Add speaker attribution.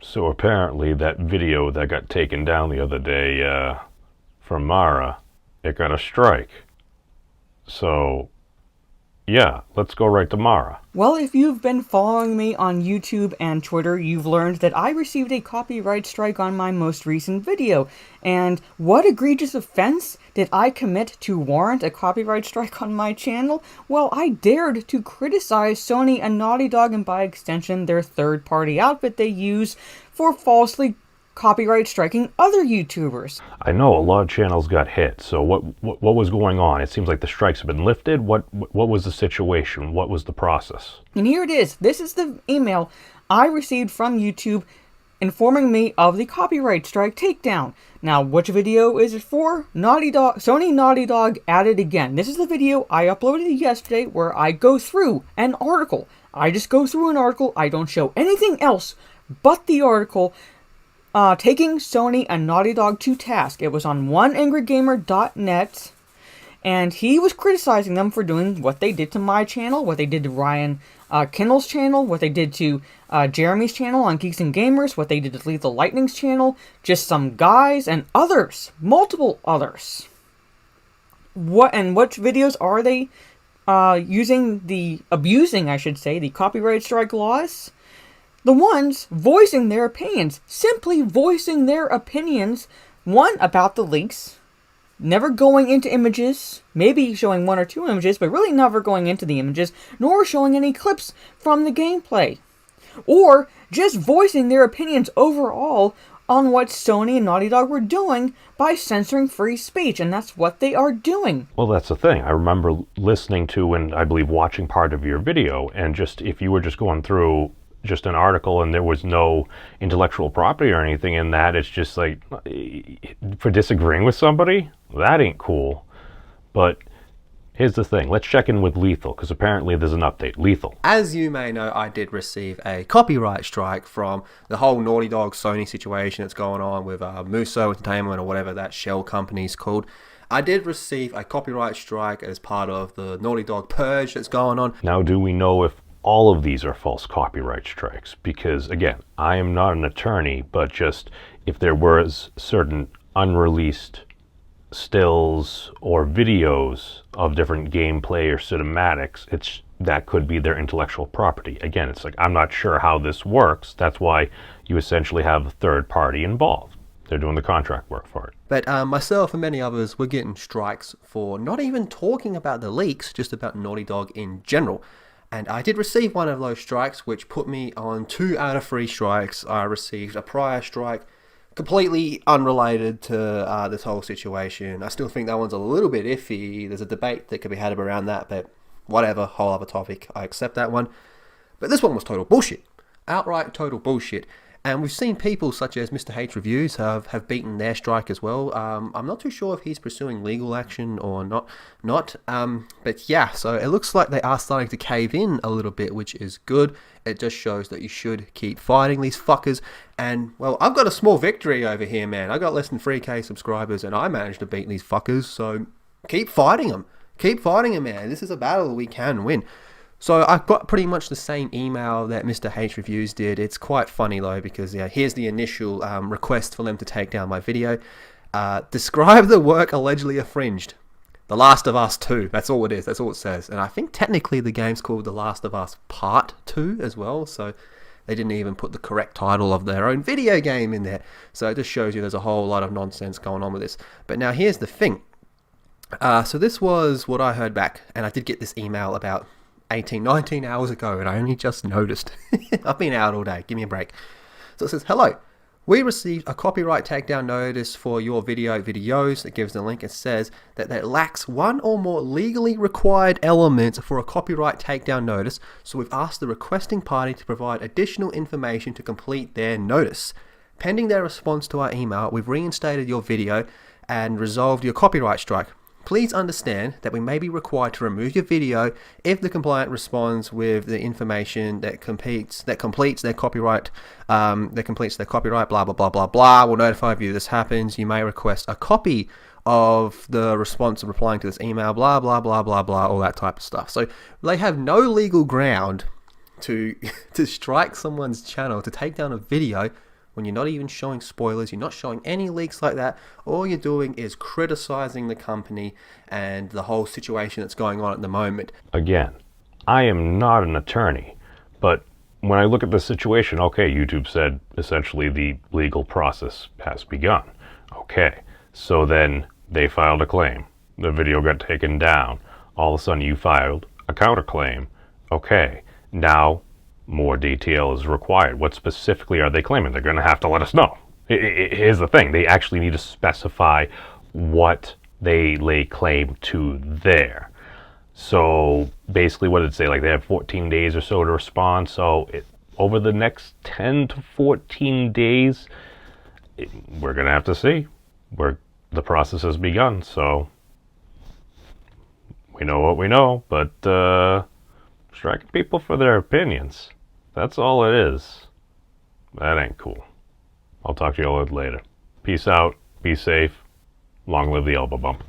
Speaker 1: So apparently that video that got taken down the other day from Mara, it got a strike. So, yeah, let's go right to Mara.
Speaker 2: Well, if you've been following me on YouTube and Twitter, you've learned that I received a copyright strike on my most recent video. And what egregious offense did I commit to warrant a copyright strike on my channel? Well, I dared to criticize Sony and Naughty Dog, and by extension their third-party outfit they use for falsely copyright striking other YouTubers.
Speaker 1: I know a lot of channels got hit. So what was going on? It seems like the strikes have been lifted. What was the situation? What was the process?
Speaker 2: And here it is. This is the email I received from YouTube informing me of the copyright strike takedown. Now, which video is it for? Sony Naughty Dog at it again. This is the video I uploaded yesterday where I go through an article. I just go through an article. I don't show anything else but the article taking Sony and Naughty Dog to task. It was on oneangrygamer.net, and he was criticizing them for doing what they did to my channel, what they did to Ryan Kindle's channel, what they did to Jeremy's channel on Geeks and Gamers, what they did to Lethal Lightning's channel, just some guys and others, multiple others. What videos are they abusing, I should say, the copyright strike laws? The ones voicing their opinions, simply voicing their opinions, one, about the leaks, never going into images, maybe showing one or two images, but really never going into the images, nor showing any clips from the gameplay. Or just voicing their opinions overall on what Sony and Naughty Dog were doing by censoring free speech, and that's what they are doing.
Speaker 1: Well, that's the thing. I remember listening to and I believe watching part of your video, and just if you were just going through just an article and there was no intellectual property or anything in that, it's just like, for disagreeing with somebody, that ain't cool. But here's the thing, let's check in with Lethal, because apparently there's an update. Lethal.
Speaker 3: As you may know, I did receive a copyright strike from the whole Naughty Dog Sony situation that's going on with Muso Entertainment, or whatever that shell company's called. I did receive a copyright strike as part of the Naughty Dog purge that's going on.
Speaker 1: Now, do we know if all of these are false copyright strikes? Because again, I am not an attorney, but just if there was certain unreleased stills or videos of different gameplay or cinematics, that could be their intellectual property. Again, it's like, I'm not sure how this works. That's why you essentially have a third party involved. They're doing the contract work for it.
Speaker 3: But myself and many others were getting strikes for not even talking about the leaks, just about Naughty Dog in general. And I did receive one of those strikes, which put me on 2 out of 3 strikes. I received a prior strike completely unrelated to this whole situation. I still think that one's a little bit iffy. There's a debate that could be had around that, but whatever, whole other topic. I accept that one. But this one was total bullshit. Outright total bullshit. And we've seen people such as Mr. H Reviews have beaten their strike as well. I'm not too sure if he's pursuing legal action or not. But yeah, so it looks like they are starting to cave in a little bit, which is good. It just shows that you should keep fighting these fuckers. And, well, I've got a small victory over here, man. I got less than 3k subscribers and I managed to beat these fuckers. So keep fighting them. Keep fighting them, man. This is a battle we can win. So I've got pretty much the same email that Mr. H Reviews did. It's quite funny though, because yeah, here's the initial request for them to take down my video. Describe the work allegedly infringed. The Last of Us 2. That's all it is. That's all it says. And I think technically the game's called The Last of Us Part 2 as well. So they didn't even put the correct title of their own video game in there. So it just shows you there's a whole lot of nonsense going on with this. But now here's the thing. So this was what I heard back. And I did get this email about 19 hours ago, and I only just noticed. I've been out all day. Give me a break. So it says, hello. We received a copyright takedown notice for your videos. It gives the link. It says that it lacks one or more legally required elements for a copyright takedown notice, so we've asked the requesting party to provide additional information to complete their notice. Pending their response to our email, we've reinstated your video and resolved your copyright strike. Please understand that we may be required to remove your video if the complainant responds with the information that completes their copyright, blah, blah, blah, blah, blah. We'll notify you if this happens. You may request a copy of the response replying to this email, blah, blah, blah, blah, blah, all that type of stuff. So they have no legal ground to strike someone's channel, to take down a video when you're not even showing spoilers, you're not showing any leaks like that. All you're doing is criticizing the company and the whole situation that's going on at the moment.
Speaker 1: Again, I am not an attorney, but when I look at the situation, okay, YouTube said essentially the legal process has begun. Okay, so then they filed a claim. The video got taken down. All of a sudden you filed a counterclaim. Okay, now more detail is required. What specifically are they claiming? They're going to have to let us know. Here's the thing. They actually need to specify what they lay claim to there. So basically what did it say? Like they have 14 days or so to respond. So over the next 10 to 14 days, we're going to have to see where the process has begun. So we know what we know, but striking people for their opinions, that's all it is. That ain't cool. I'll talk to you all later. Peace out. Be safe. Long live the elbow bump.